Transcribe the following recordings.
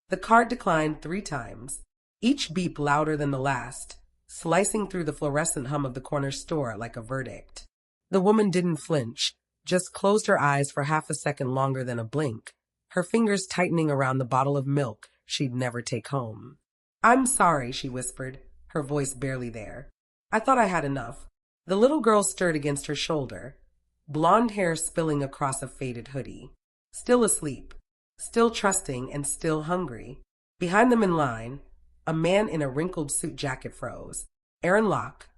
The card declined 3 times, each beep louder than the last, slicing through the fluorescent hum of the corner store like a verdict. The woman didn't flinch, just closed her eyes for half a second longer than a blink, her fingers tightening around the bottle of milk she'd never take home. "I'm sorry," she whispered, her voice barely there. "I thought I had enough." The little girl stirred against her shoulder, blonde hair spilling across a faded hoodie. Still asleep, still trusting, and still hungry. Behind them in line, a man in a wrinkled suit jacket froze. Aaron Locke,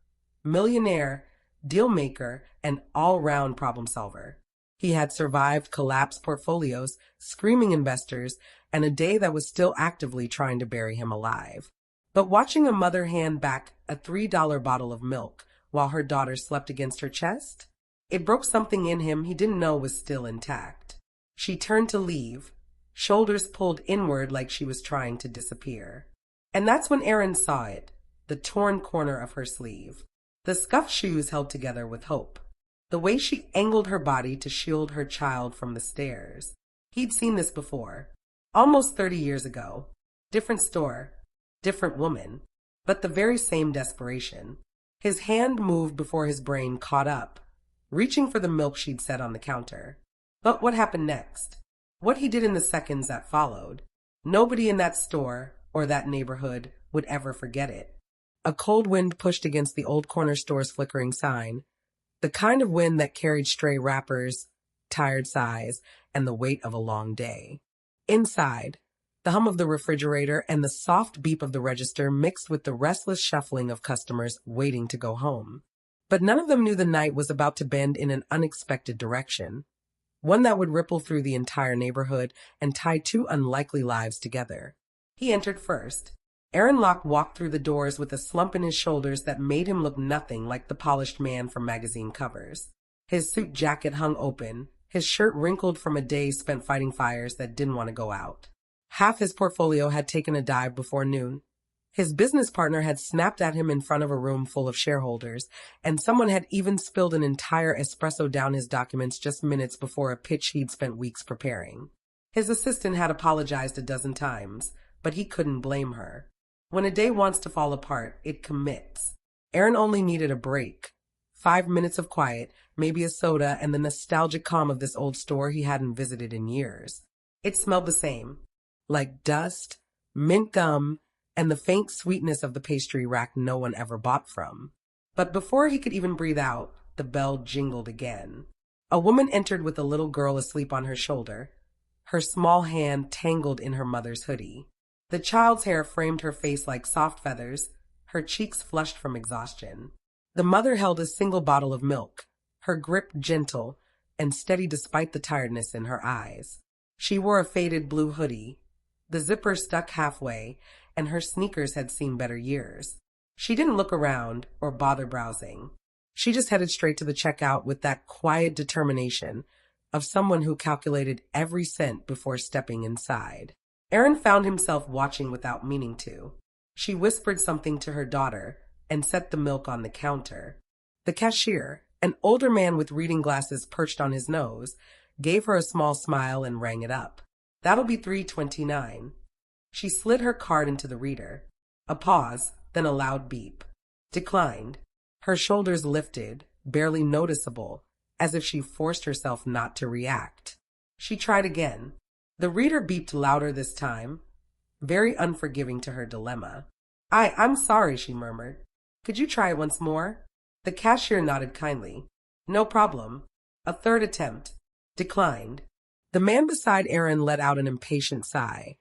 millionaire, deal maker, and all-round problem solver. He had survived collapsed portfolios, screaming investors, and a day that was still actively trying to bury him alive. But watching a mother hand back a $3 bottle of milk while her daughter slept against her chest, it broke something in him he didn't know was still intact. She turned to leave, shoulders pulled inward like she was trying to disappear. And that's when Aaron saw it, the torn corner of her sleeve. The scuffed shoes held together with hope. The way she angled her body to shield her child from the stairs. He'd seen this before, almost 30 years ago. Different store, different woman, but the very same desperation. His hand moved before his brain caught up, reaching for the milk she'd set on the counter. But what happened next? What he did in the seconds that followed? Nobody in that store or that neighborhood would ever forget it. A cold wind pushed against the old corner store's flickering sign, the kind of wind that carried stray wrappers, tired sighs, and the weight of a long day. Inside, the hum of the refrigerator and the soft beep of the register mixed with the restless shuffling of customers waiting to go home. But none of them knew the night was about to bend in an unexpected direction, one that would ripple through the entire neighborhood and tie two unlikely lives together. He entered first. Aaron Locke walked through the doors with a slump in his shoulders that made him look nothing like the polished man from magazine covers. His suit jacket hung open, his shirt wrinkled from a day spent fighting fires that didn't want to go out. Half his portfolio had taken a dive before noon. His business partner had snapped at him in front of a room full of shareholders, and someone had even spilled an entire espresso down his documents just minutes before a pitch he'd spent weeks preparing. His assistant had apologized a dozen times, but he couldn't blame her. When a day wants to fall apart, it commits. Aaron only needed a break. 5 minutes of quiet, maybe a soda, and the nostalgic calm of this old store he hadn't visited in years. It smelled the same, like dust, mint gum, and the faint sweetness of the pastry rack no one ever bought from. But before he could even breathe out, the bell jingled again. A woman entered with a little girl asleep on her shoulder, her small hand tangled in her mother's hoodie. The child's hair framed her face like soft feathers, her cheeks flushed from exhaustion. The mother held a single bottle of milk, her grip gentle and steady despite the tiredness in her eyes. She wore a faded blue hoodie, the zipper stuck halfway, and her sneakers had seen better years. She didn't look around or bother browsing. She just headed straight to the checkout with that quiet determination of someone who calculated every cent before stepping inside. Aaron found himself watching without meaning to. She whispered something to her daughter and set the milk on the counter. The cashier, an older man with reading glasses perched on his nose, gave her a small smile and rang it up. "That'll be $3.29. She slid her card into the reader. A pause, then a loud beep. Declined. Her shoulders lifted, barely noticeable, as if she forced herself not to react. She tried again. The reader beeped louder this time, very unforgiving to her dilemma. I'm sorry," she murmured. "Could you try it once more?" The cashier nodded kindly. "No problem." A third attempt. Declined. The man beside Aaron let out an impatient sigh,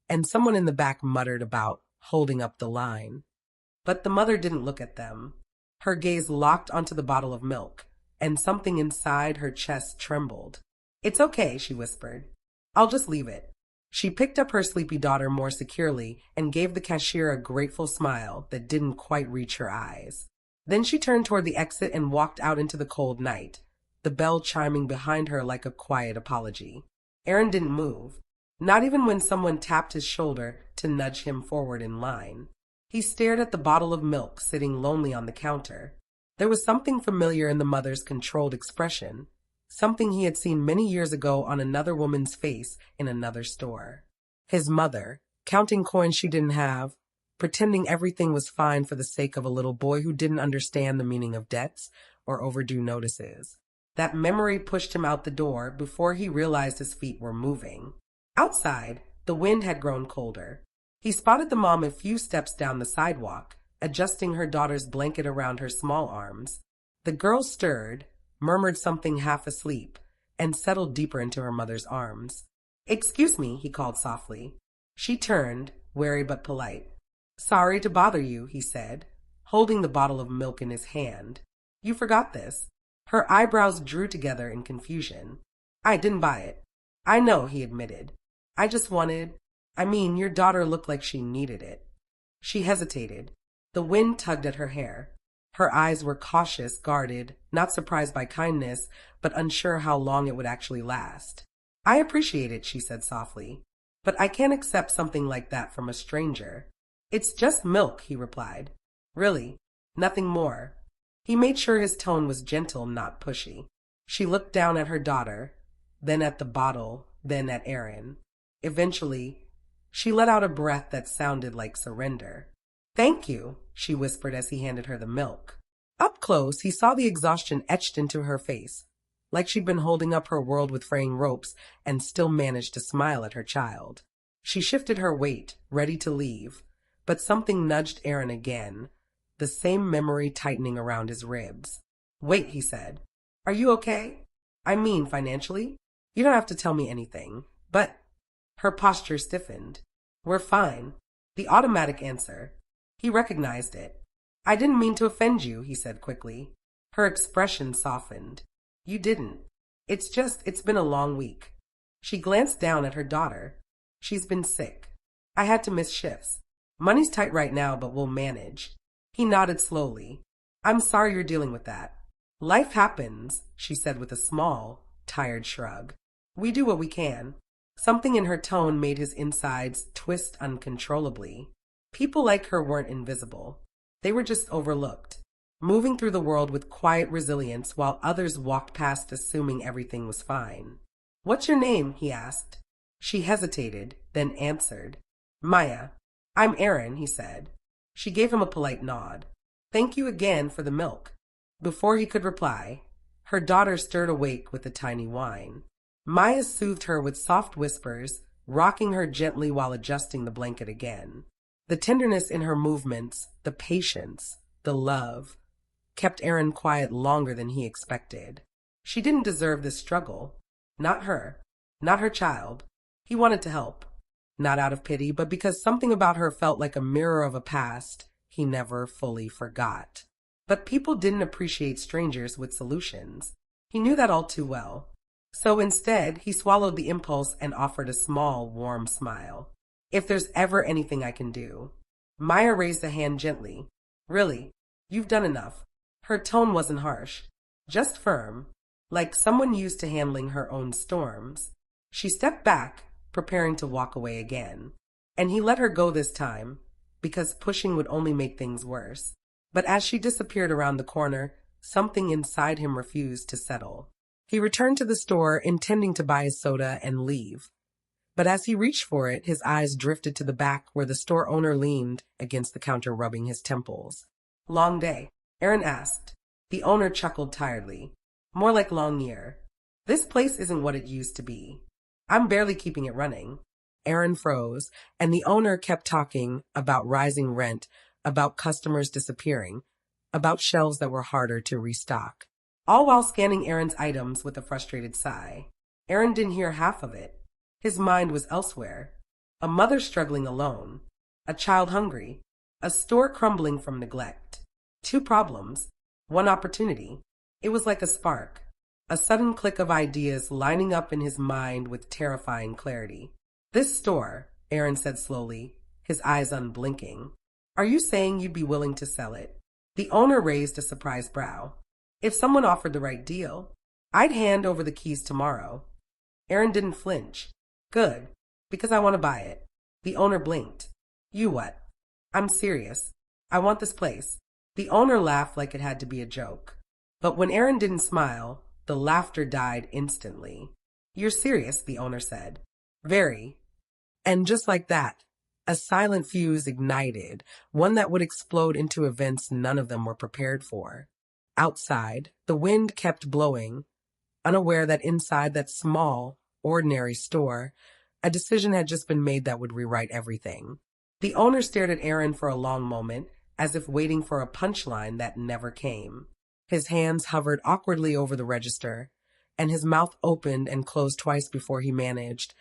and someone in the back muttered about holding up the line. But the mother didn't look at them. Her gaze locked onto the bottle of milk, and something inside her chest trembled. "It's okay," she whispered. "I'll just leave it." She picked up her sleepy daughter more securely and gave the cashier a grateful smile that didn't quite reach her eyes. Then she turned toward the exit and walked out into the cold night, the bell chiming behind her like a quiet apology. Aaron didn't move, not even when someone tapped his shoulder to nudge him forward in line. He stared at the bottle of milk sitting lonely on the counter. There was something familiar in the mother's controlled expression, something he had seen many years ago on another woman's face in another store. His mother, counting coins she didn't have, pretending everything was fine for the sake of a little boy who didn't understand the meaning of debts or overdue notices. That memory pushed him out the door before he realized his feet were moving. Outside, the wind had grown colder. He spotted the mom a few steps down the sidewalk, adjusting her daughter's blanket around her small arms. The girl stirred, murmured something half asleep, and settled deeper into her mother's arms. "Excuse me," he called softly. She turned, wary but polite. "Sorry to bother you," he said, holding the bottle of milk in his hand. "You forgot this." Her eyebrows drew together in confusion. "I didn't buy it." "I know," he admitted. "I just wanted... your daughter looked like she needed it." She hesitated. The wind tugged at her hair. Her eyes were cautious, guarded, not surprised by kindness, but unsure how long it would actually last. "I appreciate it," she said softly, "but I can't accept something like that from a stranger." "It's just milk," he replied. "Really? Nothing more?" He made sure his tone was gentle, not pushy. She looked down at her daughter, then at the bottle, then at Aaron. Eventually, she let out a breath that sounded like surrender. "Thank you," she whispered as he handed her the milk. Up close, he saw the exhaustion etched into her face, like she'd been holding up her world with fraying ropes and still managed to smile at her child. She shifted her weight, ready to leave, but something nudged Aaron again, the same memory tightening around his ribs. "Wait," he said. "Are you okay? Financially? You don't have to tell me anything, but..." Her posture stiffened. "We're fine." The automatic answer. He recognized it. "I didn't mean to offend you," he said quickly. Her expression softened. "You didn't. It's been a long week." She glanced down at her daughter. "She's been sick. I had to miss shifts. Money's tight right now, but we'll manage." He nodded slowly. "I'm sorry you're dealing with that." "Life happens," she said with a small, tired shrug. "We do what we can." Something in her tone made his insides twist uncontrollably. People like her weren't invisible. They were just overlooked, moving through the world with quiet resilience while others walked past assuming everything was fine. "What's your name?" he asked. She hesitated, then answered. "Maya." "I'm Aaron," he said. She gave him a polite nod. "Thank you again for the milk." Before he could reply, her daughter stirred awake with a tiny whine. Maya soothed her with soft whispers, rocking her gently while adjusting the blanket again. The tenderness in her movements, the patience, the love, kept Aaron quiet longer than he expected. She didn't deserve this struggle. Not her. Not her child. He wanted to help. Not out of pity, but because something about her felt like a mirror of a past he never fully forgot. But people didn't appreciate strangers with solutions. He knew that all too well. So instead, he swallowed the impulse and offered a small, warm smile. "If there's ever anything I can do." Maya raised a hand gently. "Really, you've done enough." Her tone wasn't harsh, just firm, like someone used to handling her own storms. She stepped back, preparing to walk away again. And he let her go this time, because pushing would only make things worse. But as she disappeared around the corner, something inside him refused to settle. He returned to the store, intending to buy a soda and leave. But as he reached for it, his eyes drifted to the back where the store owner leaned against the counter, rubbing his temples. "Long day?" Aaron asked. The owner chuckled tiredly. "More like long year. This place isn't what it used to be. I'm barely keeping it running." Aaron froze, and the owner kept talking about rising rent, about customers disappearing, about shelves that were harder to restock, all while scanning Aaron's items with a frustrated sigh. Aaron didn't hear half of it. His mind was elsewhere. A mother struggling alone, a child hungry, a store crumbling from neglect. Two problems, one opportunity. It was like a spark, a sudden click of ideas lining up in his mind with terrifying clarity. "This store," Aaron said slowly, his eyes unblinking. "Are you saying you'd be willing to sell it?" The owner raised a surprised brow. "If someone offered the right deal, I'd hand over the keys tomorrow." Aaron didn't flinch. "Good, because I want to buy it." The owner blinked. "You what?" "I'm serious. I want this place." The owner laughed like it had to be a joke. But when Aaron didn't smile, the laughter died instantly. "You're serious," the owner said. "Very." And just like that, A silent fuse ignited, one that would explode into events none of them were prepared for. Outside, the wind kept blowing, unaware that inside that small, ordinary store, a decision had just been made that would rewrite everything. The owner stared at Aaron for a long moment, as if waiting for a punchline that never came. His hands hovered awkwardly over the register, and his mouth opened and closed twice before he managed,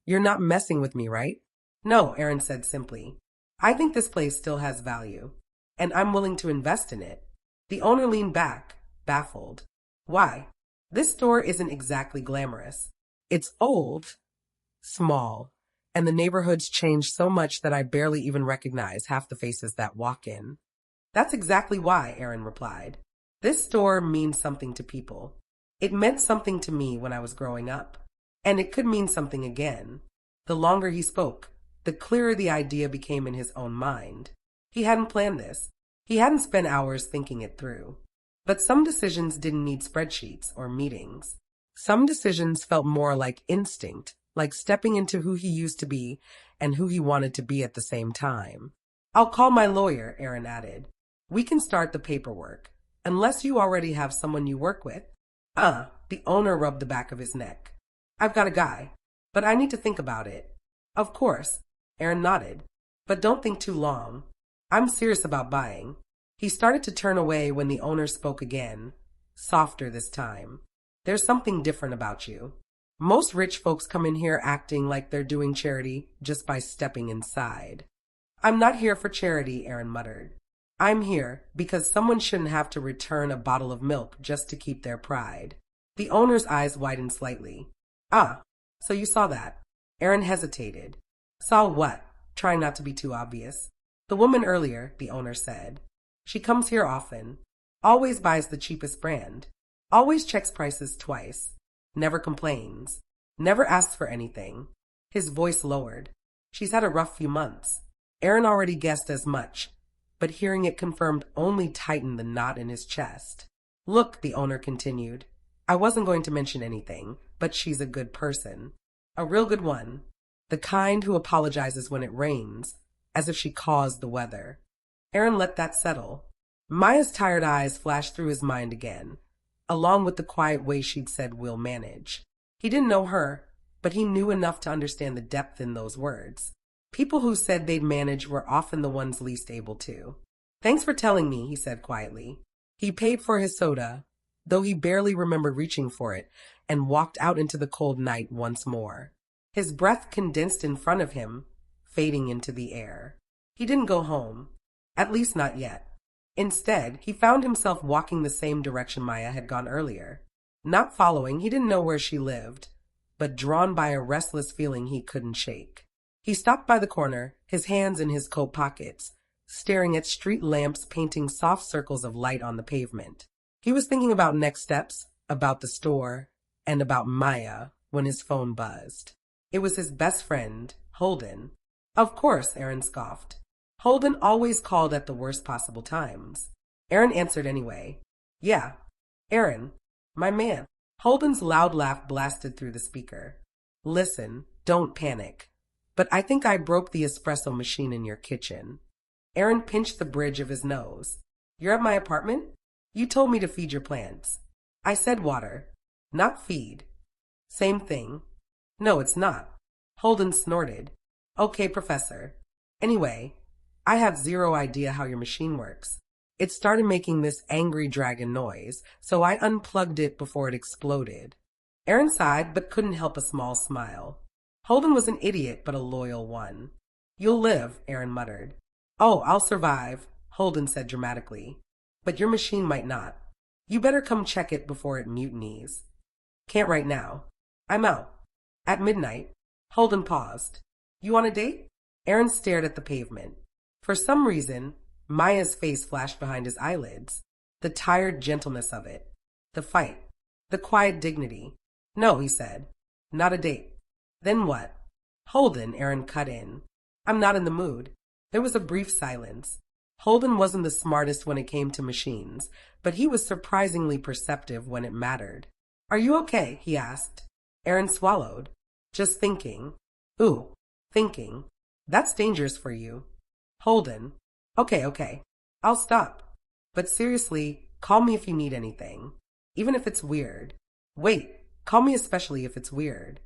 "You're not messing with me, right?" "No," Aaron said simply. "I think this place still has value, and I'm willing to invest in it." The owner leaned back, baffled. "Why?" "This store isn't exactly glamorous. It's old, small, and the neighborhood's changed so much that I barely even recognize half the faces that walk in." "That's exactly why," Aaron replied. "This store means something to people. It meant something to me when I was growing up, and it could mean something again." The longer he spoke, the clearer the idea became in his own mind. He hadn't planned this. He hadn't spent hours thinking it through. But some decisions didn't need spreadsheets or meetings. Some decisions felt more like instinct, like stepping into who he used to be and who he wanted to be at the same time. "I'll call my lawyer," Aaron added. "We can start the paperwork, unless you already have someone you work with." The owner rubbed the back of his neck. "I've got a guy, but I need to think about it." "Of course," Aaron nodded, "but don't think too long. I'm serious about buying." He started to turn away when the owner spoke again, softer this time. "There's something different about you. Most rich folks come in here acting like they're doing charity just by stepping inside." "I'm not here for charity," Aaron muttered. "I'm here because someone shouldn't have to return a bottle of milk just to keep their pride." The owner's eyes widened slightly. "Ah, so you saw that." Aaron hesitated. "Saw what?" Trying not to be too obvious. "The woman earlier," the owner said. "She comes here often. Always buys the cheapest brand. Always checks prices twice. Never complains. Never asks for anything." His voice lowered. "She's had a rough few months." Aaron already guessed as much, but hearing it confirmed only tightened the knot in his chest. "Look," the owner continued, "I wasn't going to mention anything, but she's a good person. A real good one. The kind who apologizes when it rains, as if she caused the weather." Aaron let that settle. Maya's tired eyes flashed through his mind again, along with the quiet way she'd said, "We'll manage." He didn't know her, but he knew enough to understand the depth in those words. People who said they'd manage were often the ones least able to. "Thanks for telling me," he said quietly. He paid for his soda, though he barely remembered reaching for it, and walked out into the cold night once more. His breath condensed in front of him, fading into the air. He didn't go home, at least not yet. Instead, he found himself walking the same direction Maya had gone earlier. Not following, he didn't know where she lived, but drawn by a restless feeling he couldn't shake. He stopped by the corner, his hands in his coat pockets, staring at street lamps painting soft circles of light on the pavement. He was thinking about next steps, about the store, and about Maya when his phone buzzed. It was his best friend, Holden. "Of course," Aaron scoffed. Holden always called at the worst possible times. Aaron answered anyway. "Yeah, Aaron, my man." Holden's loud laugh blasted through the speaker. "Listen, don't panic. But I think I broke the espresso machine in your kitchen." Aaron pinched the bridge of his nose. "You're at my apartment? You told me to feed your plants." "I said water, not feed." "Same thing." "No, it's not." Holden snorted. "Okay, Professor. Anyway, I have zero idea how your machine works. It started making this angry dragon noise, so I unplugged it before it exploded." Aaron sighed, but couldn't help a small smile. Holden was an idiot, but a loyal one. "You'll live," Aaron muttered. "Oh, I'll survive," Holden said dramatically. "But your machine might not. You better come check it before it mutinies." "Can't right now. I'm out. At midnight." Holden paused. "You on a date?" Aaron stared at the pavement. For some reason, Maya's face flashed behind his eyelids. The tired gentleness of it. The fight. The quiet dignity. "No," he said. "Not a date." "Then what?" "Holden," Aaron cut in. "I'm not in the mood." There was a brief silence. Holden wasn't the smartest when it came to machines, but he was surprisingly perceptive when it mattered. "Are you okay?" he asked. Aaron swallowed. "Just thinking." "Ooh, thinking." That's dangerous for you. Holden. Okay. I'll stop. But seriously, call me if you need anything. Even if it's weird. Wait, call me especially if it's weird.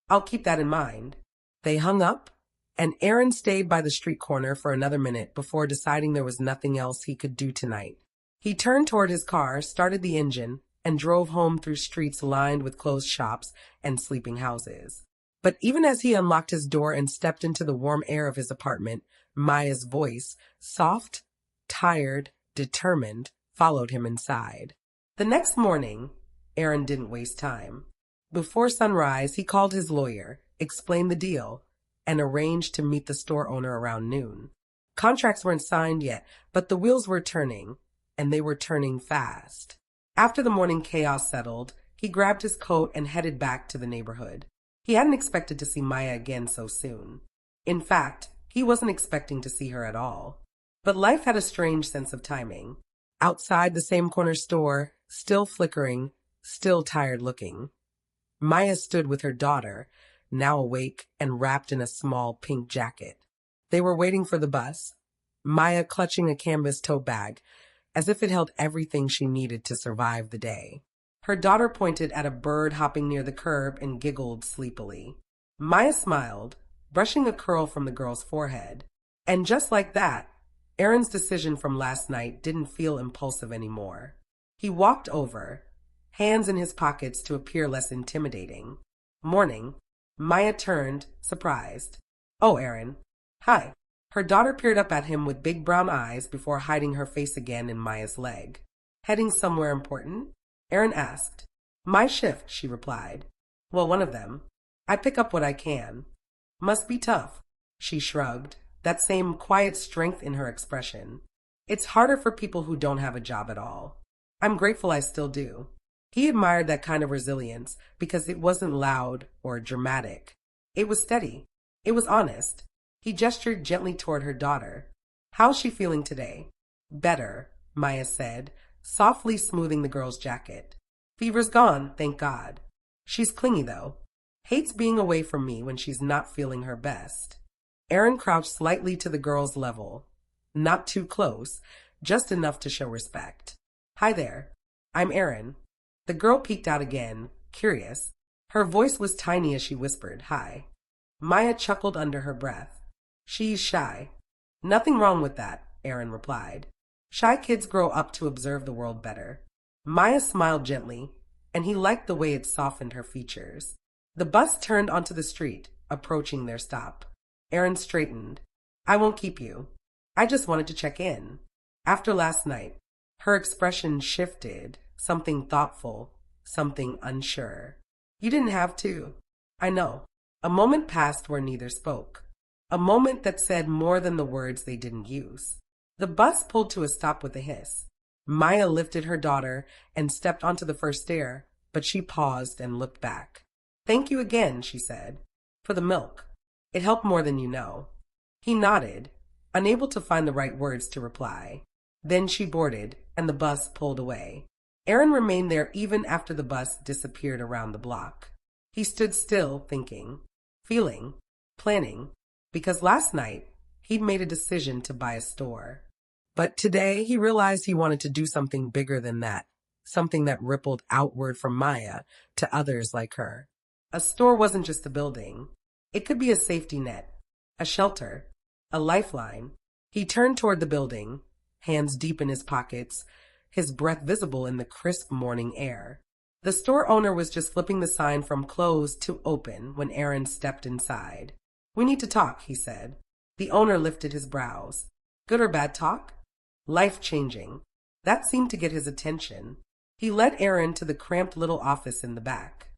I'll keep that in mind. They hung up, and Aaron stayed by the street corner for another minute before deciding there was nothing else he could do tonight. He turned toward his car, started the engine, and drove home through streets lined with closed shops and sleeping houses. But even as he unlocked his door and stepped into the warm air of his apartment, Maya's voice, soft, tired, determined, followed him inside. The next morning, Aaron didn't waste time. Before sunrise, he called his lawyer, explained the deal, and arranged to meet the store owner around noon. Contracts weren't signed yet, but the wheels were turning, and they were turning fast. After the morning chaos settled, he grabbed his coat and headed back to the neighborhood. He hadn't expected to see Maya again so soon. In fact, he wasn't expecting to see her at all. But life had a strange sense of timing. Outside the same corner store, still flickering, still tired looking, Maya stood with her daughter, now awake and wrapped in a small pink jacket. They were waiting for the bus, Maya clutching a canvas tote bag, as if it held everything she needed to survive the day. Her daughter pointed at a bird hopping near the curb and giggled sleepily. Maya smiled, brushing a curl from the girl's forehead. And just like that, Aaron's decision from last night didn't feel impulsive anymore. He walked over, hands in his pockets to appear less intimidating. Morning. Maya turned, surprised. Oh, Aaron. Hi. Her daughter peered up at him with big brown eyes before hiding her face again in Maya's leg. Heading somewhere important? Aaron asked. My shift, she replied. Well, one of them. I pick up what I can. Must be tough. She shrugged, that same quiet strength in her expression. It's harder for people who don't have a job at all. I'm grateful I still do. He admired that kind of resilience because it wasn't loud or dramatic. It was steady. It was honest. He gestured gently toward her daughter. How's she feeling today? Better, Maya said, softly smoothing the girl's jacket. Fever's gone, thank God. She's clingy, though. Hates being away from me when she's not feeling her best. Aaron crouched slightly to the girl's level. Not too close, just enough to show respect. Hi there. I'm Aaron. The girl peeked out again, curious. Her voice was tiny as she whispered, hi. Maya chuckled under her breath. She's shy. Nothing wrong with that, Aaron replied. Shy kids grow up to observe the world better. Maya smiled gently, and he liked the way it softened her features. The bus turned onto the street, approaching their stop. Aaron straightened. I won't keep you. I just wanted to check in. After last night, her expression shifted, something thoughtful, something unsure. You didn't have to. I know. A moment passed where neither spoke. A moment that said more than the words they didn't use. The bus pulled to a stop with a hiss. Maya lifted her daughter and stepped onto the first stair, but she paused and looked back. Thank you again, she said, for the milk. It helped more than you know. He nodded, unable to find the right words to reply. Then she boarded, and the bus pulled away. Aaron remained there even after the bus disappeared around the block. He stood still, thinking, feeling, planning, because last night he'd made a decision to buy a store. But today he realized he wanted to do something bigger than that, something that rippled outward from Maya to others like her. A store wasn't just a building. It could be a safety net, a shelter, a lifeline. He turned toward the building, hands deep in his pockets, his breath visible in the crisp morning air. The store owner was just flipping the sign from closed to open when Aaron stepped inside. We need to talk, he said. The owner lifted his brows. Good or bad talk? Life-changing. That seemed to get his attention. He led Aaron to the cramped little office in the back.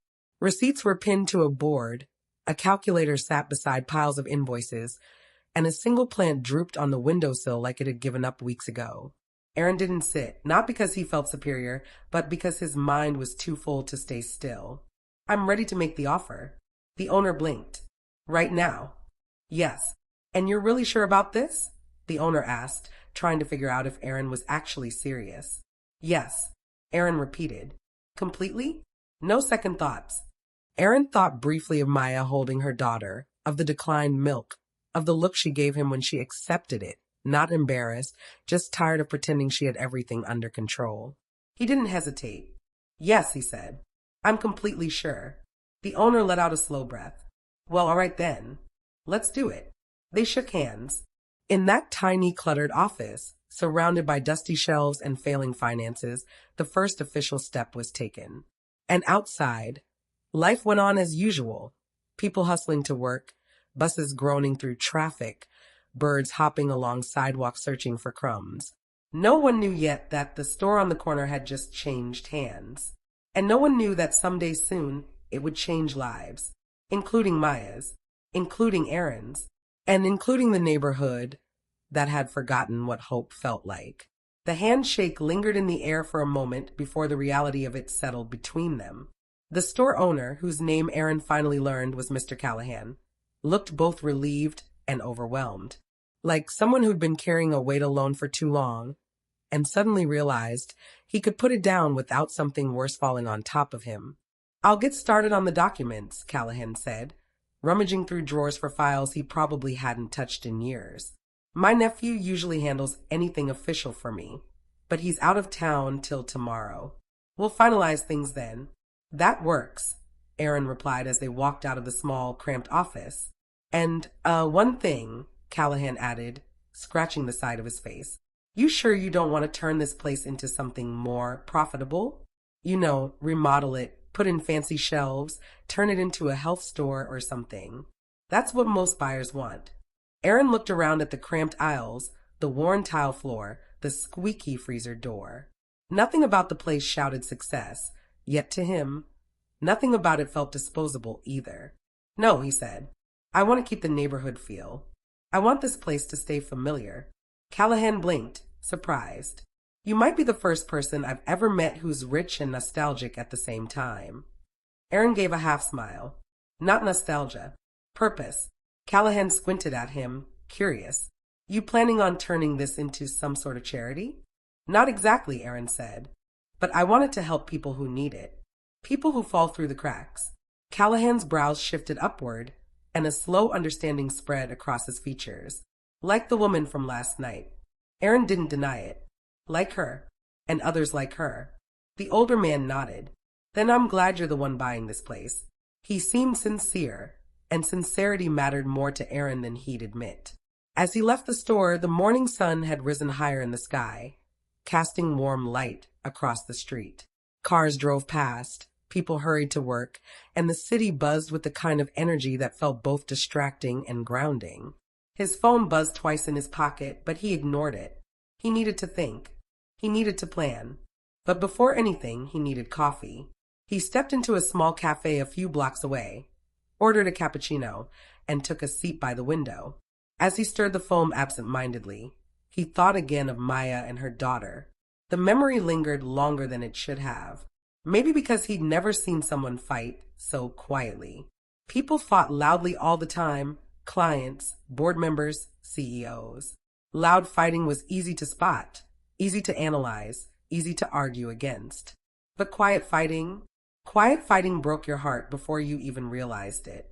Receipts were pinned to a board, a calculator sat beside piles of invoices, and a single plant drooped on the windowsill like it had given up weeks ago. Aaron didn't sit, not because he felt superior, but because his mind was too full to stay still. I'm ready to make the offer. The owner blinked. Right now? Yes. And you're really sure about this? The owner asked, trying to figure out if Aaron was actually serious. Yes, Aaron repeated. Completely? No second thoughts. Aaron thought briefly of Maya holding her daughter, of the declined milk, of the look she gave him when she accepted it, not embarrassed, just tired of pretending she had everything under control. He didn't hesitate. Yes, he said. I'm completely sure. The owner let out a slow breath. Well, all right then. Let's do it. They shook hands. In that tiny, cluttered office, surrounded by dusty shelves and failing finances, the first official step was taken. And outside, life went on as usual. People hustling to work, buses groaning through traffic, birds hopping along sidewalks searching for crumbs. No one knew yet that the store on the corner had just changed hands. And no one knew that someday soon it would change lives, including Maya's, including Aaron's, and including the neighborhood that had forgotten what hope felt like. The handshake lingered in the air for a moment before the reality of it settled between them. The store owner, whose name Aaron finally learned was Mr. Callahan, looked both relieved and overwhelmed, like someone who'd been carrying a weight alone for too long, and suddenly realized he could put it down without something worse falling on top of him. I'll get started on the documents, Callahan said, rummaging through drawers for files he probably hadn't touched in years. My nephew usually handles anything official for me, but he's out of town till tomorrow. We'll finalize things then. That works, Aaron replied as they walked out of the small, cramped office. And, one thing, Callahan added, scratching the side of his face. You sure you don't want to turn this place into something more profitable? You know, remodel it, put in fancy shelves, turn it into a health store or something. That's what most buyers want. Aaron looked around at the cramped aisles, the worn tile floor, the squeaky freezer door. Nothing about the place shouted success, yet to him, nothing about it felt disposable either. No, he said. I want to keep the neighborhood feel. I want this place to stay familiar. Callahan blinked, surprised. You might be the first person I've ever met who's rich and nostalgic at the same time. Aaron gave a half smile. Not nostalgia. Purpose. Callahan squinted at him, curious. You planning on turning this into some sort of charity? Not exactly, Aaron said. But I wanted to help people who need it. People who fall through the cracks. Callahan's brows shifted upward, and a slow understanding spread across his features. Like the woman from last night. Aaron didn't deny it. Like her, and others like her. The older man nodded. Then I'm glad you're the one buying this place. He seemed sincere, and sincerity mattered more to Aaron than he'd admit. As he left the store, the morning sun had risen higher in the sky, casting warm light across the street. Cars drove past, people hurried to work, and the city buzzed with the kind of energy that felt both distracting and grounding. His phone buzzed twice in his pocket, but he ignored it. He needed to think. He needed to plan. But before anything, he needed coffee. He stepped into a small cafe a few blocks away, ordered a cappuccino, and took a seat by the window. As he stirred the foam absent-mindedly, he thought again of Maya and her daughter. The memory lingered longer than it should have. Maybe because he'd never seen someone fight so quietly. People fought loudly all the time, clients, board members, CEOs. Loud fighting was easy to spot, easy to analyze, easy to argue against. But quiet fighting broke your heart before you even realized it.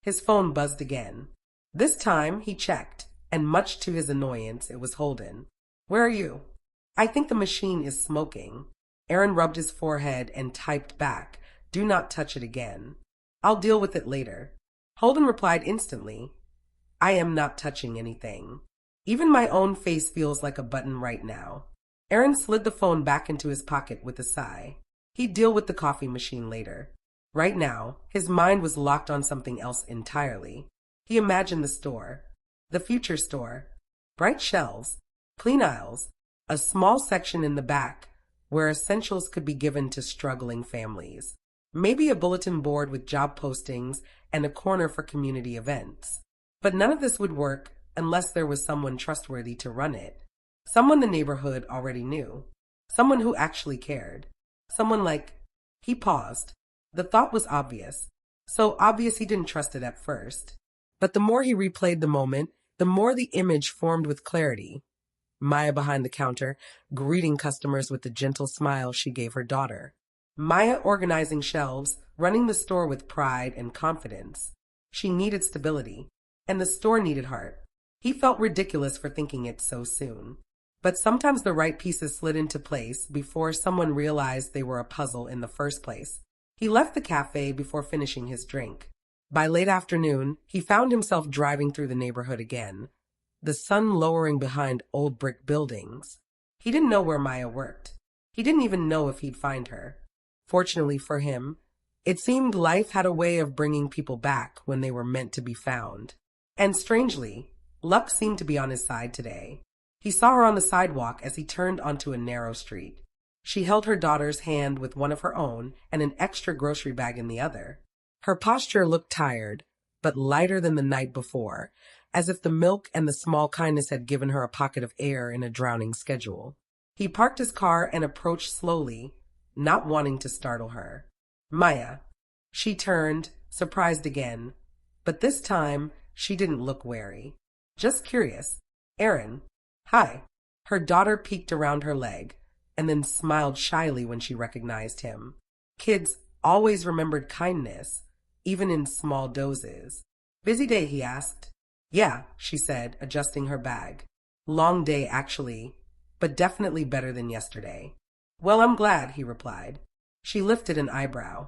His phone buzzed again. This time he checked, and much to his annoyance, it was Holden. Where are you? I think the machine is smoking. Aaron rubbed his forehead and typed back, do not touch it again. I'll deal with it later. Holden replied instantly, I am not touching anything. Even my own face feels like a button right now. Aaron slid the phone back into his pocket with a sigh. He'd deal with the coffee machine later. Right now, his mind was locked on something else entirely. He imagined the store. The future store. Bright shelves. Clean aisles. A small section in the back where essentials could be given to struggling families. Maybe a bulletin board with job postings and a corner for community events. But none of this would work unless there was someone trustworthy to run it. Someone the neighborhood already knew. Someone who actually cared. Someone like... He paused. The thought was obvious. So obvious he didn't trust it at first. But the more he replayed the moment, the more the image formed with clarity. Maya behind the counter, greeting customers with the gentle smile she gave her daughter. Maya organizing shelves, running the store with pride and confidence. She needed stability. and the store needed heart. He felt ridiculous for thinking it so soon. But sometimes the right pieces slid into place before someone realized they were a puzzle in the first place. He left the cafe before finishing his drink. By late afternoon, he found himself driving through the neighborhood again, the sun lowering behind old brick buildings. He didn't know where Maya worked. He didn't even know if he'd find her. Fortunately for him, it seemed life had a way of bringing people back when they were meant to be found. And strangely, luck seemed to be on his side today. He saw her on the sidewalk as he turned onto a narrow street. She held her daughter's hand with one of her own and an extra grocery bag in the other. Her posture looked tired, but lighter than the night before, as if the milk and the small kindness had given her a pocket of air in a drowning schedule. He parked his car and approached slowly, not wanting to startle her. Maya. She turned, surprised again, but this time she didn't look wary. Just curious. Aaron. Hi. Her daughter peeked around her leg, and then smiled shyly when she recognized him. Kids always remembered kindness, even in small doses. Busy day, he asked. Yeah, she said, adjusting her bag. Long day, actually, but definitely better than yesterday. Well, I'm glad, he replied. She lifted an eyebrow.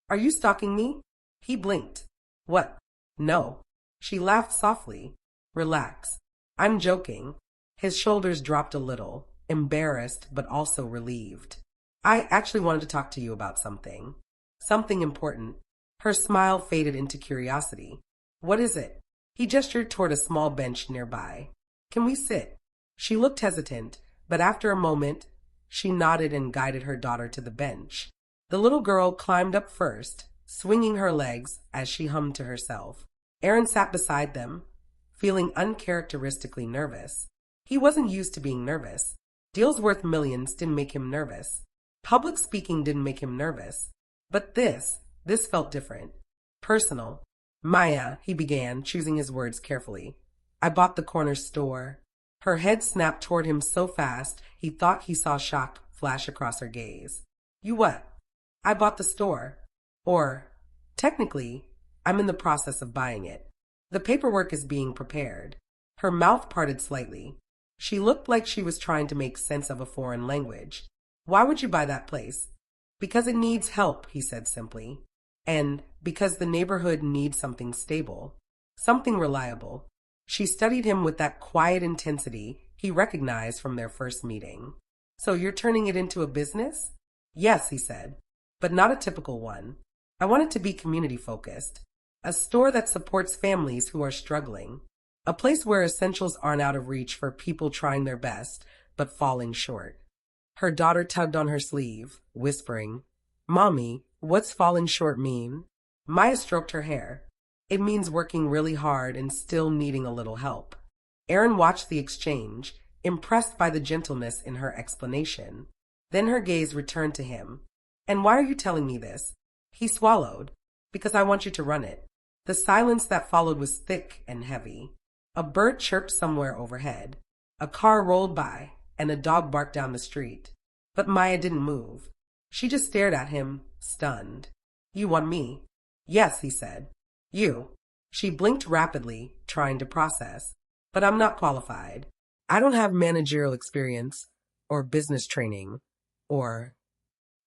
Are you stalking me? He blinked. What? No. She laughed softly. Relax. I'm joking. His shoulders dropped a little, embarrassed but also relieved. I actually wanted to talk to you about something. Something important. Her smile faded into curiosity. What is it? He gestured toward a small bench nearby. Can we sit? She looked hesitant, but after a moment, she nodded and guided her daughter to the bench. The little girl climbed up first, swinging her legs as she hummed to herself. Aaron sat beside them, feeling uncharacteristically nervous. He wasn't used to being nervous. Deals worth millions didn't make him nervous. Public speaking didn't make him nervous. But this felt different. Personal. Maya, he began, choosing his words carefully. I bought the corner store. Her head snapped toward him so fast he thought he saw shock flash across her gaze. You what? I bought the store. Or, technically, I'm in the process of buying it. The paperwork is being prepared. Her mouth parted slightly. She looked like she was trying to make sense of a foreign language. Why would you buy that place? Because it needs help, he said simply. And because the neighborhood needs something stable. Something reliable. She studied him with that quiet intensity he recognized from their first meeting. So you're turning it into a business? Yes, he said, but not a typical one. I want it to be community-focused. A store that supports families who are struggling. A place where essentials aren't out of reach for people trying their best, but falling short. Her daughter tugged on her sleeve, whispering, Mommy, what's falling short mean? Maya stroked her hair. It means working really hard and still needing a little help. Aaron watched the exchange, impressed by the gentleness in her explanation. Then her gaze returned to him. And why are you telling me this? He swallowed. Because I want you to run it. The silence that followed was thick and heavy. A bird chirped somewhere overhead. A car rolled by, and a dog barked down the street. But Maya didn't move. She just stared at him, stunned. You want me? Yes, he said. You. She blinked rapidly, trying to process. But I'm not qualified. I don't have managerial experience, or business training, or...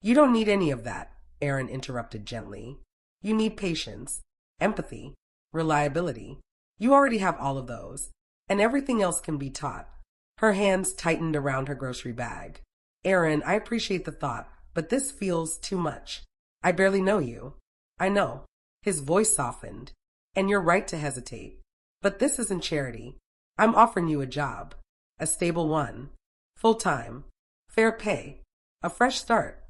You don't need any of that, Aaron interrupted gently. You need patience, empathy, reliability. You already have all of those, and everything else can be taught. Her hands tightened around her grocery bag. Aaron, I appreciate the thought, but this feels too much. I barely know you. I know. His voice softened. And you're right to hesitate. But this isn't charity. I'm offering you a job. A stable one. Full-time. Fair pay. A fresh start.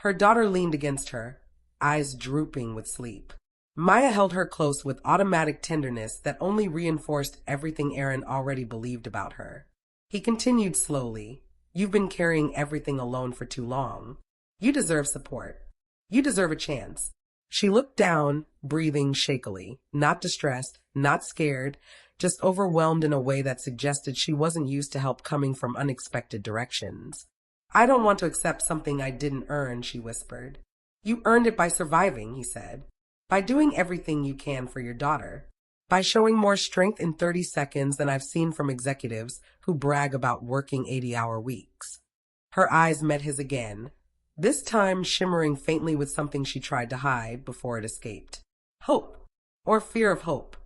Her daughter leaned against her, eyes drooping with sleep. Maya held her close with automatic tenderness that only reinforced everything Aaron already believed about her. He continued slowly. You've been carrying everything alone for too long. You deserve support. You deserve a chance. She looked down, breathing shakily, not distressed, not scared, just overwhelmed in a way that suggested she wasn't used to help coming from unexpected directions. I don't want to accept something I didn't earn, she whispered. You earned it by surviving, he said. By doing everything you can for your daughter. By showing more strength in 30 seconds than I've seen from executives who brag about working 80-hour weeks. Her eyes met his again, this time shimmering faintly with something she tried to hide before it escaped. Hope, or fear of hope.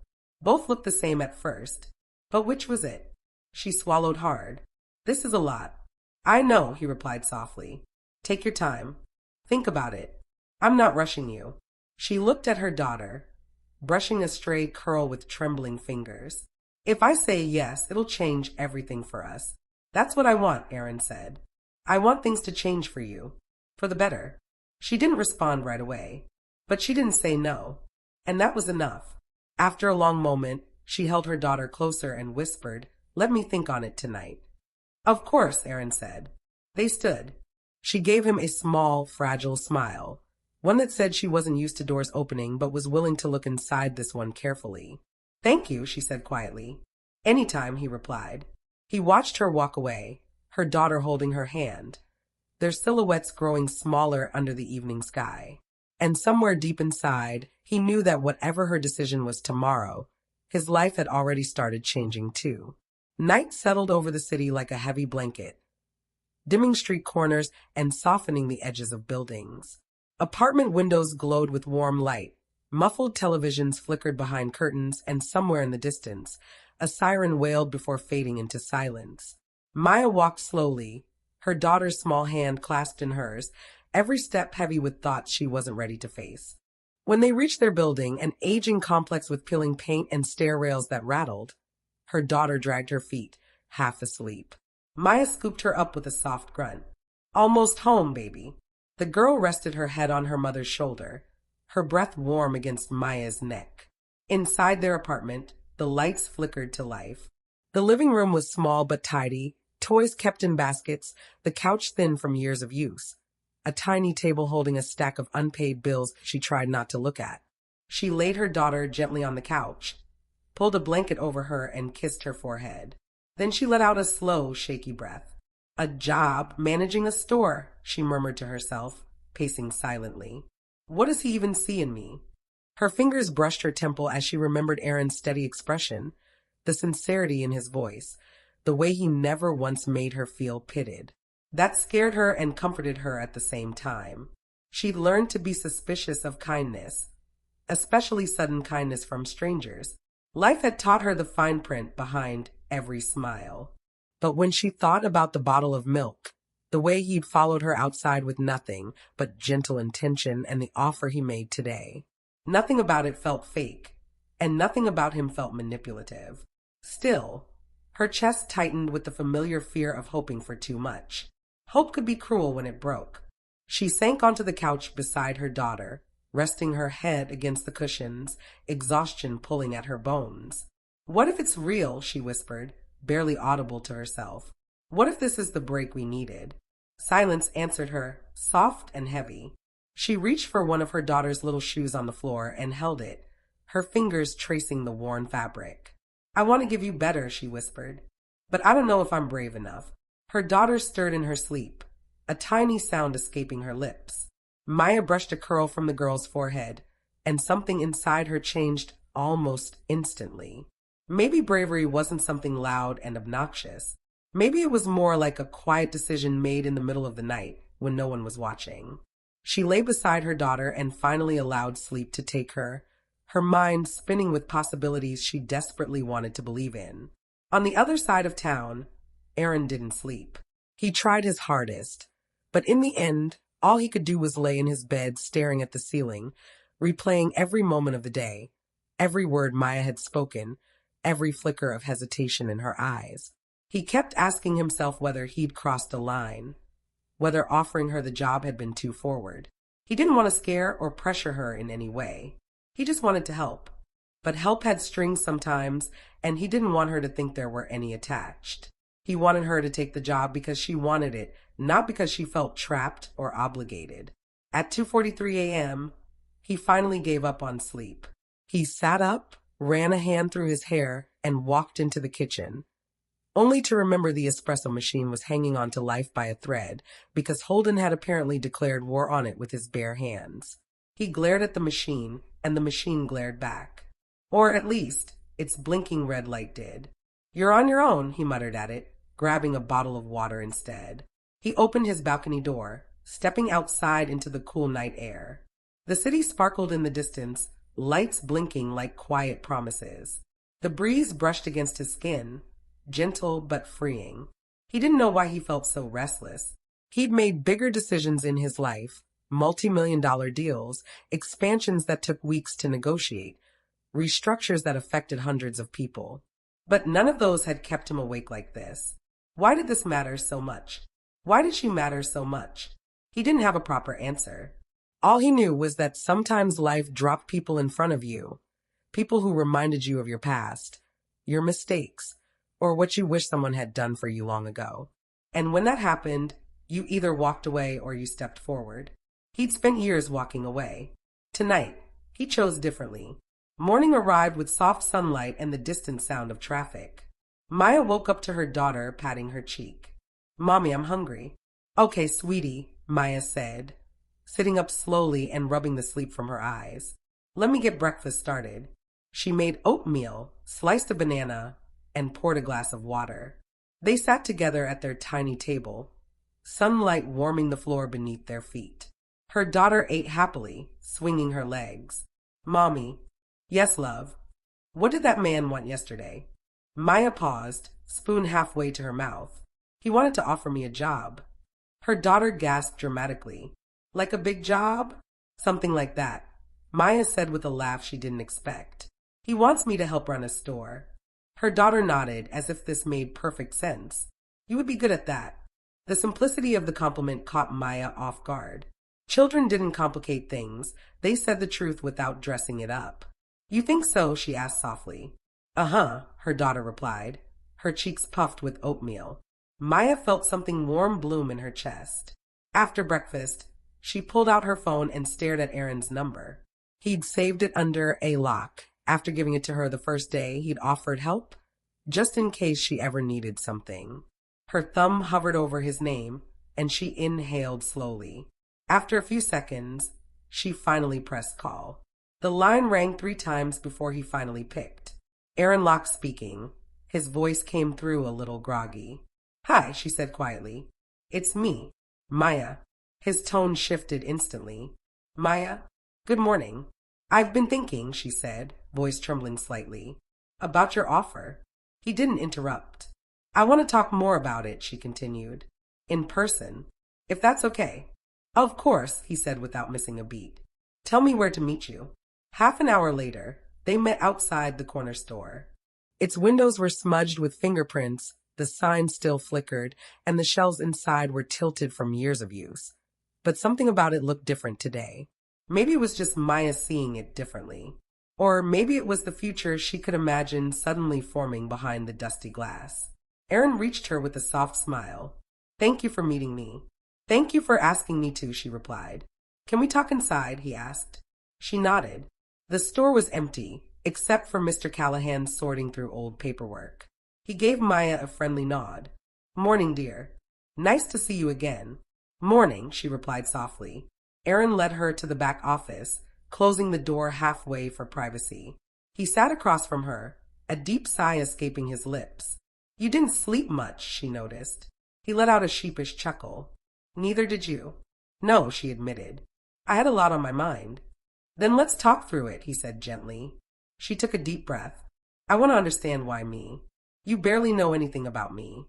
Both looked the same at first. But which was it? She swallowed hard. This is a lot. I know, he replied softly. Take your time. Think about it. I'm not rushing you. She looked at her daughter, brushing a stray curl with trembling fingers. If I say yes, it'll change everything for us. That's what I want, Aaron said. I want things to change for you. For the better. She didn't respond right away. But she didn't say no. And that was enough. After a long moment, she held her daughter closer and whispered, Let me think on it tonight. Of course, Aaron said. They stood. She gave him a small, fragile smile, one that said she wasn't used to doors opening but was willing to look inside this one carefully. Thank you, she said quietly. Anytime, he replied. He watched her walk away, her daughter holding her hand, their silhouettes growing smaller under the evening sky. And somewhere deep inside, he knew that whatever her decision was tomorrow, his life had already started changing too. Night settled over the city like a heavy blanket, dimming street corners and softening the edges of buildings. Apartment windows glowed with warm light, muffled televisions flickered behind curtains, and somewhere in the distance, a siren wailed before fading into silence. Maya walked slowly, her daughter's small hand clasped in hers, every step heavy with thoughts she wasn't ready to face. When they reached their building, an aging complex with peeling paint and stair rails that rattled, her daughter dragged her feet, half asleep. Maya scooped her up with a soft grunt. Almost home, baby. The girl rested her head on her mother's shoulder, her breath warm against Maya's neck. Inside their apartment, the lights flickered to life. The living room was small but tidy, toys kept in baskets, the couch thin from years of use. A tiny table holding a stack of unpaid bills she tried not to look at. She laid her daughter gently on the couch, pulled a blanket over her, and kissed her forehead. Then she let out a slow, shaky breath. A job, managing a store, she murmured to herself, pacing silently. What does he even see in me? Her fingers brushed her temple as she remembered Aaron's steady expression, the sincerity in his voice, the way he never once made her feel pitted. That scared her and comforted her at the same time. She'd learned to be suspicious of kindness, especially sudden kindness from strangers. Life had taught her the fine print behind every smile. But when she thought about the bottle of milk, the way he'd followed her outside with nothing but gentle intention, and the offer he made today, nothing about it felt fake, and nothing about him felt manipulative. Still, her chest tightened with the familiar fear of hoping for too much. Hope could be cruel when it broke. She sank onto the couch beside her daughter, resting her head against the cushions, exhaustion pulling at her bones. What if it's real, she whispered, barely audible to herself. What if this is the break we needed? Silence answered her, soft and heavy. She reached for one of her daughter's little shoes on the floor and held it, her fingers tracing the worn fabric. I want to give you better, she whispered, but I don't know if I'm brave enough. Her daughter stirred in her sleep, a tiny sound escaping her lips. Maya brushed a curl from the girl's forehead, and something inside her changed almost instantly. Maybe bravery wasn't something loud and obnoxious. Maybe it was more like a quiet decision made in the middle of the night when no one was watching. She lay beside her daughter and finally allowed sleep to take her, her mind spinning with possibilities she desperately wanted to believe in. On the other side of town, Aaron didn't sleep. He tried his hardest, but in the end, all he could do was lay in his bed staring at the ceiling, replaying every moment of the day, every word Maya had spoken, every flicker of hesitation in her eyes. He kept asking himself whether he'd crossed a line, whether offering her the job had been too forward. He didn't want to scare or pressure her in any way. He just wanted to help. But help had strings sometimes, and he didn't want her to think there were any attached. He wanted her to take the job because she wanted it, not because she felt trapped or obligated. At 2:43 a.m., he finally gave up on sleep. He sat up, ran a hand through his hair, and walked into the kitchen, only to remember the espresso machine was hanging on to life by a thread because Holden had apparently declared war on it with his bare hands. He glared at the machine, and the machine glared back. Or at least, its blinking red light did. You're on your own, he muttered at it, grabbing a bottle of water instead. He opened his balcony door, stepping outside into the cool night air. The city sparkled in the distance, lights blinking like quiet promises. The breeze brushed against his skin, gentle but freeing. He didn't know why he felt so restless. He'd made bigger decisions in his life, multi-million-dollar deals, expansions that took weeks to negotiate, restructures that affected hundreds of people. But none of those had kept him awake like this. Why did this matter so much? Why did she matter so much? He didn't have a proper answer. All he knew was that sometimes life dropped people in front of you, people who reminded you of your past, your mistakes, or what you wish someone had done for you long ago. And when that happened, you either walked away or you stepped forward. He'd spent years walking away. Tonight, he chose differently. Morning arrived with soft sunlight and the distant sound of traffic. Maya woke up to her daughter patting her cheek. "Mommy, I'm hungry." "Okay, sweetie," Maya said, sitting up slowly and rubbing the sleep from her eyes. "Let me get breakfast started." She made oatmeal, sliced a banana, and poured a glass of water. They sat together at their tiny table, sunlight warming the floor beneath their feet. Her daughter ate happily, swinging her legs. "Mommy." "Yes, love." "What did that man want yesterday?" Maya paused, spoon halfway to her mouth. "He wanted to offer me a job." Her daughter gasped dramatically. "Like a big job?" "Something like that," Maya said with a laugh she didn't expect. "He wants me to help run a store." Her daughter nodded as if this made perfect sense. "You would be good at that." The simplicity of the compliment caught Maya off guard. Children didn't complicate things. They said the truth without dressing it up. "You think so?" she asked softly. "Uh-huh," her daughter replied, her cheeks puffed with oatmeal. Maya felt something warm bloom in her chest. After breakfast, she pulled out her phone and stared at Aaron's number. He'd saved it under a Locke. After giving it to her the first day, he'd offered help, just in case she ever needed something. Her thumb hovered over his name, and she inhaled slowly. After a few seconds, she finally pressed call. The line rang 3 times before he finally picked. Aaron Locke speaking. His voice came through a little groggy. "Hi," she said quietly. "It's me, Maya." His tone shifted instantly. "Maya, good morning." "I've been thinking," she said, voice trembling slightly, "about your offer." He didn't interrupt. "I want to talk more about it," she continued. "In person, if that's okay." "Of course," he said without missing a beat. "Tell me where to meet you." Half an hour later, they met outside the corner store. Its windows were smudged with fingerprints, the sign still flickered, and the shelves inside were tilted from years of use. But something about it looked different today. Maybe it was just Maya seeing it differently. Or maybe it was the future she could imagine suddenly forming behind the dusty glass. Aaron reached her with a soft smile. "Thank you for meeting me." "Thank you for asking me to," she replied. "Can we talk inside?" he asked. She nodded. The store was empty, except for Mr. Callahan sorting through old paperwork. He gave Maya a friendly nod. "Morning, dear. Nice to see you again." "Morning," she replied softly. Aaron led her to the back office, closing the door halfway for privacy. He sat across from her, a deep sigh escaping his lips. "You didn't sleep much," she noticed. He let out a sheepish chuckle. "Neither did you." "No," she admitted. "I had a lot on my mind." "Then let's talk through it," he said gently. She took a deep breath. "I want to understand why me. You barely know anything about me."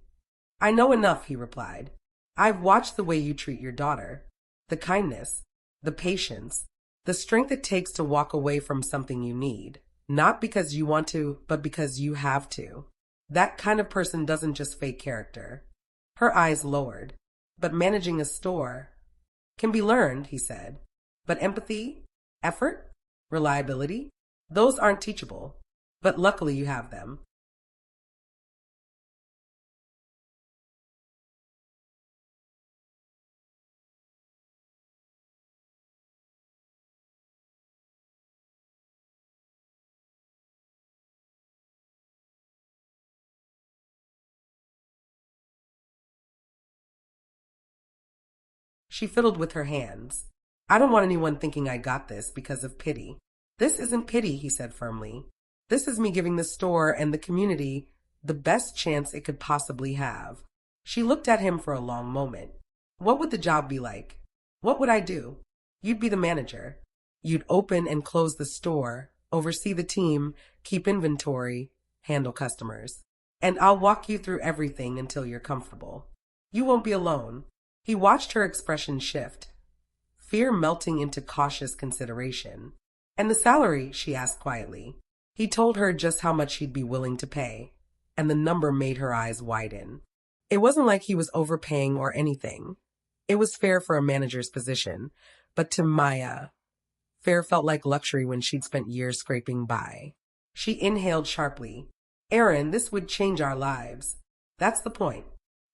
"I know enough," he replied. "I've watched the way you treat your daughter. The kindness, the patience, the strength it takes to walk away from something you need. Not because you want to, but because you have to. That kind of person doesn't just fake character." Her eyes lowered. "But managing a store can be learned," he said. "But empathy, effort, reliability, those aren't teachable. But luckily you have them." She fiddled with her hands. "I don't want anyone thinking I got this because of pity." "This isn't pity," he said firmly. This is me giving the store and the community the best chance it could possibly have. She looked at him for a long moment. What would the job be like? What would I do? You'd be the manager. You'd open and close the store, oversee the team, keep inventory, handle customers. And I'll walk you through everything until you're comfortable. You won't be alone. He watched her expression shift, fear melting into cautious consideration. And the salary, she asked quietly. He told her just how much he'd be willing to pay, and the number made her eyes widen. It wasn't like he was overpaying or anything. It was fair for a manager's position, but to Maya, fair felt like luxury when she'd spent years scraping by. She inhaled sharply. Aaron, this would change our lives. That's the point.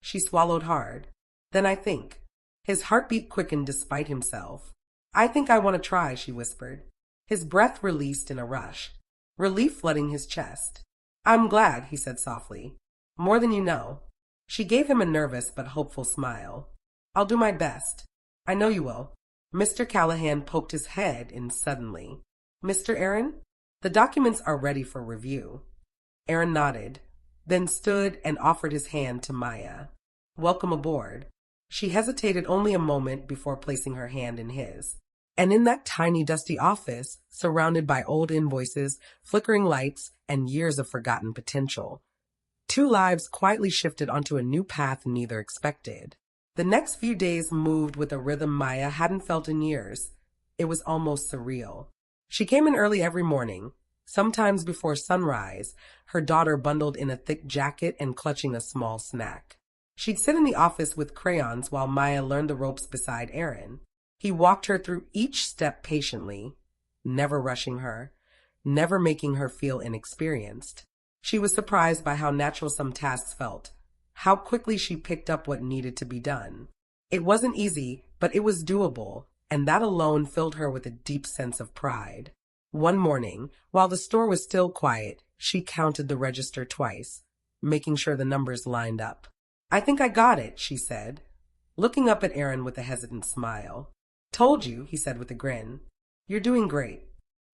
She swallowed hard. Then I think. His heartbeat quickened despite himself. I think I want to try, she whispered. His breath released in a rush, relief flooding his chest. I'm glad, he said softly. More than you know. She gave him a nervous but hopeful smile. I'll do my best. I know you will. Mr. Callahan poked his head in suddenly. Mr. Aaron? The documents are ready for review. Aaron nodded, then stood and offered his hand to Maya. Welcome aboard. She hesitated only a moment before placing her hand in his. And in that tiny, dusty office, surrounded by old invoices, flickering lights, and years of forgotten potential, two lives quietly shifted onto a new path neither expected. The next few days moved with a rhythm Maya hadn't felt in years. It was almost surreal. She came in early every morning, sometimes before sunrise, her daughter bundled in a thick jacket and clutching a small snack. She'd sit in the office with crayons while Maya learned the ropes beside Aaron. He walked her through each step patiently, never rushing her, never making her feel inexperienced. She was surprised by how natural some tasks felt, how quickly she picked up what needed to be done. It wasn't easy, but it was doable, and that alone filled her with a deep sense of pride. One morning, while the store was still quiet, she counted the register twice, making sure the numbers lined up. I think I got it, she said, looking up at Aaron with a hesitant smile. Told you, he said with a grin. You're doing great.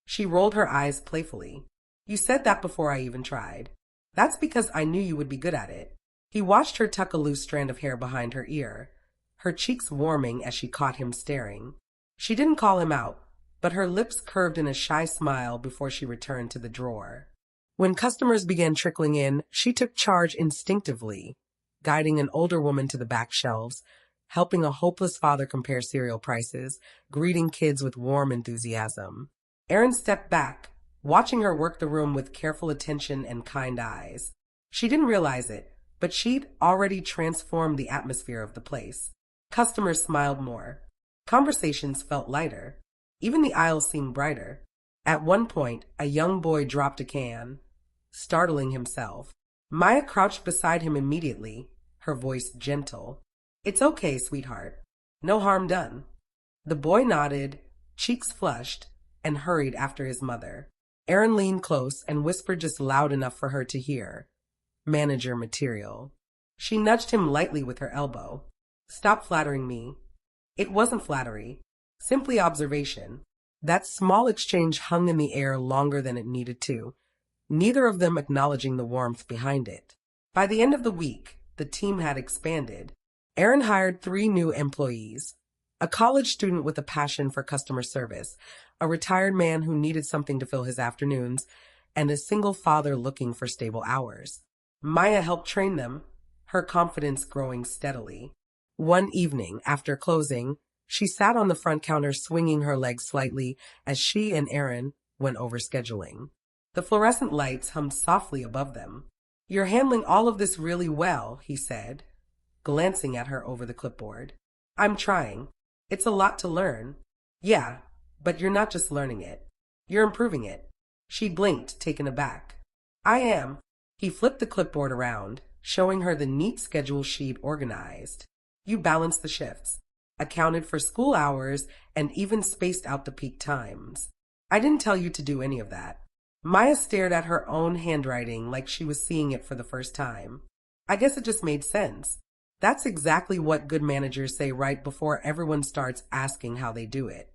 She rolled her eyes playfully. You said that before I even tried. That's because I knew you would be good at it. He watched her tuck a loose strand of hair behind her ear, her cheeks warming as she caught him staring. She didn't call him out, but her lips curved in a shy smile before she returned to the drawer. When customers began trickling in, she took charge instinctively, guiding an older woman to the back shelves, helping a hopeless father compare cereal prices, greeting kids with warm enthusiasm. Aaron stepped back, watching her work the room with careful attention and kind eyes. She didn't realize it, but she'd already transformed the atmosphere of the place. Customers smiled more. Conversations felt lighter. Even the aisles seemed brighter. At one point, a young boy dropped a can, startling himself. Maya crouched beside him immediately, her voice gentle. It's okay, sweetheart. No harm done. The boy nodded, cheeks flushed, and hurried after his mother. Aaron leaned close and whispered just loud enough for her to hear. Manager material. She nudged him lightly with her elbow. Stop flattering me. It wasn't flattery, simply observation. That small exchange hung in the air longer than it needed to, neither of them acknowledging the warmth behind it. By the end of the week, the team had expanded. Aaron hired 3 new employees, a college student with a passion for customer service, a retired man who needed something to fill his afternoons, and a single father looking for stable hours. Maya helped train them, her confidence growing steadily. One evening, after closing, she sat on the front counter swinging her legs slightly as she and Aaron went over scheduling. The fluorescent lights hummed softly above them. You're handling all of this really well, he said, glancing at her over the clipboard. I'm trying. It's a lot to learn. Yeah, but you're not just learning it. You're improving it. She blinked, taken aback. I am. He flipped the clipboard around, showing her the neat schedule she'd organized. You balanced the shifts, accounted for school hours, and even spaced out the peak times. I didn't tell you to do any of that. Maya stared at her own handwriting like she was seeing it for the first time. I guess it just made sense. That's exactly what good managers say right before everyone starts asking how they do it.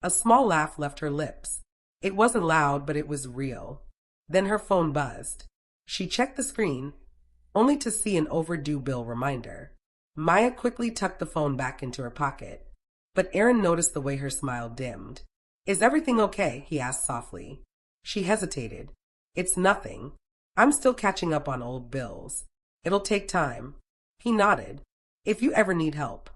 A small laugh left her lips. It wasn't loud, but it was real. Then her phone buzzed. She checked the screen, only to see an overdue bill reminder. Maya quickly tucked the phone back into her pocket, but Aaron noticed the way her smile dimmed. "Is everything okay?" he asked softly. She hesitated. "It's nothing. I'm still catching up on old bills. It'll take time." He nodded. "If you ever need help."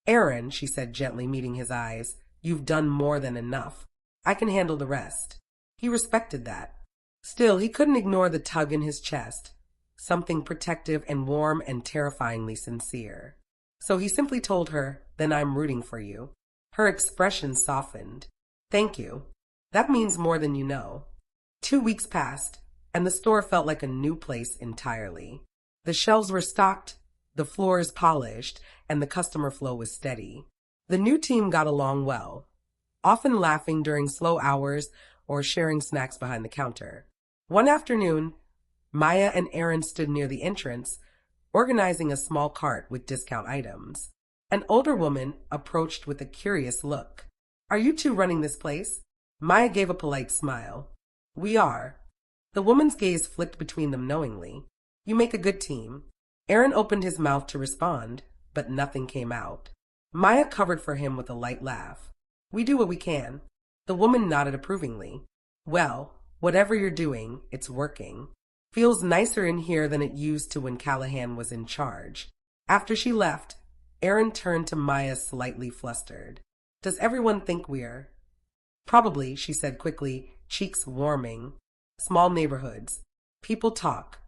"Aaron," she said gently, meeting his eyes, "you've done more than enough. I can handle the rest." He respected that. Still, he couldn't ignore the tug in his chest, something protective and warm and terrifyingly sincere. So he simply told her, "Then I'm rooting for you." Her expression softened. "Thank you. That means more than you know." 2 weeks passed, and the store felt like a new place entirely. The shelves were stocked, the floors polished, and the customer flow was steady. The new team got along well, often laughing during slow hours or sharing snacks behind the counter. One afternoon, Maya and Aaron stood near the entrance, organizing a small cart with discount items. An older woman approached with a curious look. "Are you two running this place?" Maya gave a polite smile. "We are." The woman's gaze flicked between them knowingly. "You make a good team." Aaron opened his mouth to respond, but nothing came out. Maya covered for him with a light laugh. "We do what we can." The woman nodded approvingly. "Well, whatever you're doing, it's working. Feels nicer in here than it used to when Callahan was in charge." After she left, Aaron turned to Maya slightly flustered. "Does everyone think we're—" "Probably," she said quickly, cheeks warming. "Small neighborhoods. People talk."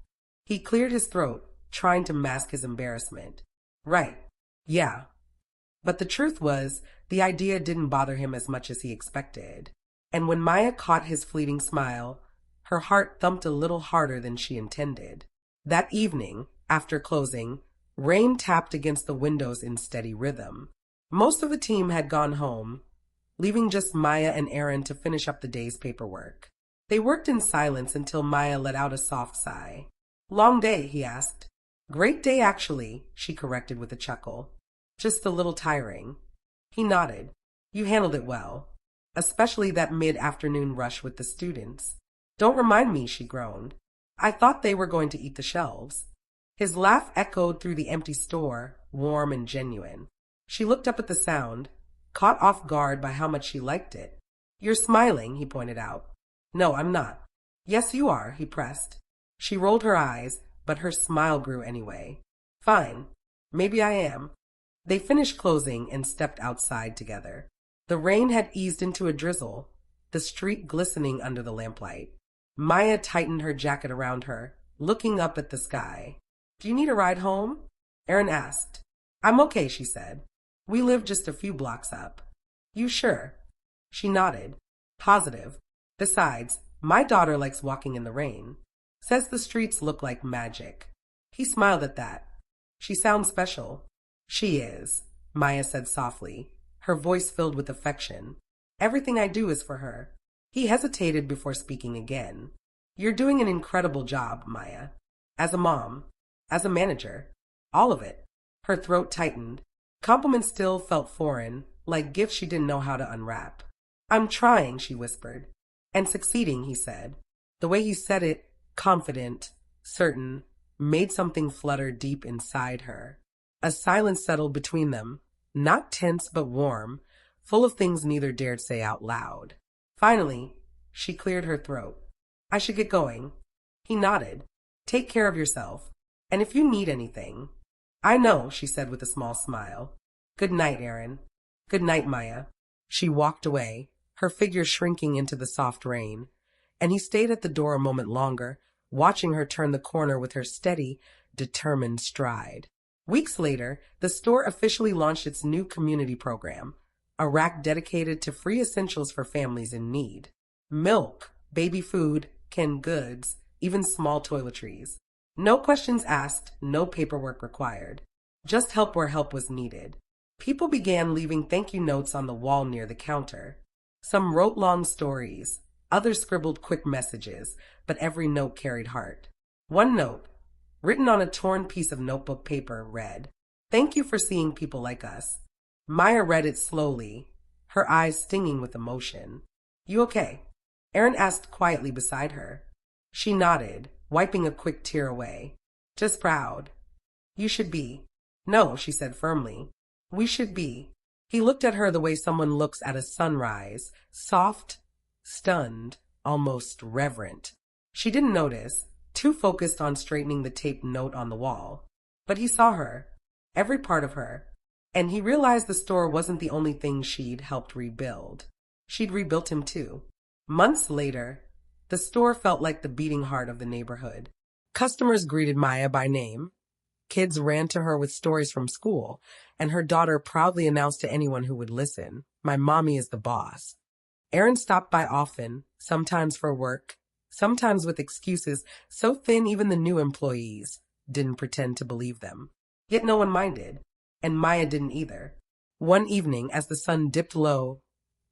He cleared his throat, trying to mask his embarrassment. "Right. Yeah." But the truth was, the idea didn't bother him as much as he expected. And when Maya caught his fleeting smile, her heart thumped a little harder than she intended. That evening, after closing, rain tapped against the windows in steady rhythm. Most of the team had gone home, leaving just Maya and Aaron to finish up the day's paperwork. They worked in silence until Maya let out a soft sigh. "Long day?" he asked. "Great day, actually," she corrected with a chuckle. "Just a little tiring." He nodded. "You handled it well, especially that mid-afternoon rush with the students." "Don't remind me," she groaned. "I thought they were going to eat the shelves." His laugh echoed through the empty store, warm and genuine. She looked up at the sound, caught off guard by how much she liked it. "You're smiling," he pointed out. "No, I'm not." "Yes, you are," he pressed. She rolled her eyes, but her smile grew anyway. "Fine. Maybe I am." They finished closing and stepped outside together. The rain had eased into a drizzle, the street glistening under the lamplight. Maya tightened her jacket around her, looking up at the sky. "Do you need a ride home?" Aaron asked. "I'm okay," she said. "We live just a few blocks up." "You sure?" She nodded. "Positive. Besides, my daughter likes walking in the rain. Says the streets look like magic." He smiled at that. "She sounds special." "She is," Maya said softly, her voice filled with affection. "Everything I do is for her." He hesitated before speaking again. "You're doing an incredible job, Maya. As a mom, as a manager, all of it." Her throat tightened. Compliments still felt foreign, like gifts she didn't know how to unwrap. "I'm trying," she whispered. "And succeeding," he said. The way he said it, confident, certain, made something flutter deep inside her. A silence settled between them, not tense but warm, full of things neither dared say out loud. Finally, she cleared her throat. "I should get going." He nodded. "Take care of yourself. And if you need anything—" "I know," she said with a small smile. "Good night, Aaron." "Good night, Maya." She walked away, her figure shrinking into the soft rain, and he stayed at the door a moment longer, watching her turn the corner with her steady, determined stride. Weeks later, the store officially launched its new community program, a rack dedicated to free essentials for families in need. Milk, baby food, canned goods, even small toiletries. No questions asked, no paperwork required. Just help where help was needed. People began leaving thank you notes on the wall near the counter. Some wrote long stories, others scribbled quick messages, but every note carried heart. One note, written on a torn piece of notebook paper, read, "Thank you for seeing people like us." Maya read it slowly, her eyes stinging with emotion. "You okay?" Aaron asked quietly beside her. She nodded, wiping a quick tear away. Just proud. You should be. No, she said firmly. We should be. He looked at her the way someone looks at a sunrise, soft, stunned, almost reverent. She didn't notice, too focused on straightening the taped note on the wall. But he saw her, every part of her, and he realized the store wasn't the only thing she'd helped rebuild. She'd rebuilt him too. Months later, the store felt like the beating heart of the neighborhood. Customers greeted Maya by name. Kids ran to her with stories from school, and her daughter proudly announced to anyone who would listen, "My mommy is the boss." Aaron stopped by often, sometimes for work, sometimes with excuses so thin even the new employees didn't pretend to believe them. Yet no one minded, and Maya didn't either. One evening, as the sun dipped low,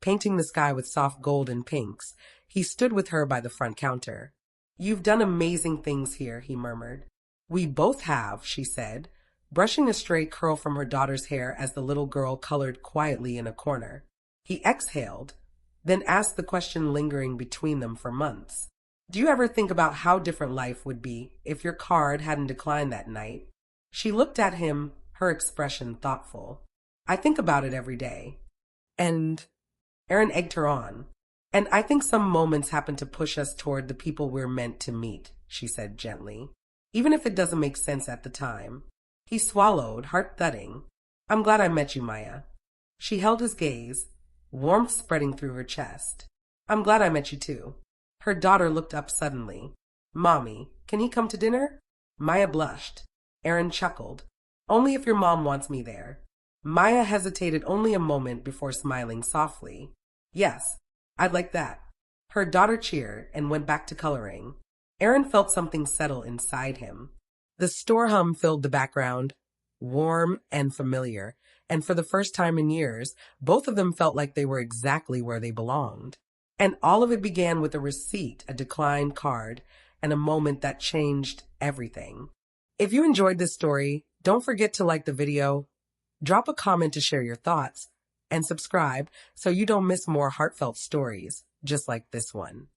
painting the sky with soft gold and pinks, he stood with her by the front counter. "You've done amazing things here," he murmured. "We both have," she said, brushing a stray curl from her daughter's hair as the little girl colored quietly in a corner. He exhaled, then asked the question lingering between them for months. "Do you ever think about how different life would be if your card hadn't declined that night?" She looked at him, her expression thoughtful. "I think about it every day." And Aaron egged her on. "And I think some moments happen to push us toward the people we're meant to meet," she said gently, "even if it doesn't make sense at the time." He swallowed, heart thudding. "I'm glad I met you, Maya." She held his gaze, warmth spreading through her chest. "I'm glad I met you too." Her daughter looked up suddenly. "Mommy, can he come to dinner?" Maya blushed. Aaron chuckled. "Only if your mom wants me there." Maya hesitated only a moment before smiling softly. "Yes, I'd like that." Her daughter cheered and went back to coloring. Aaron felt something settle inside him. The store hum filled the background, warm and familiar, and for the first time in years, both of them felt like they were exactly where they belonged. And all of it began with a receipt, a declined card, and a moment that changed everything. If you enjoyed this story, don't forget to like the video, drop a comment to share your thoughts, and subscribe so you don't miss more heartfelt stories just like this one.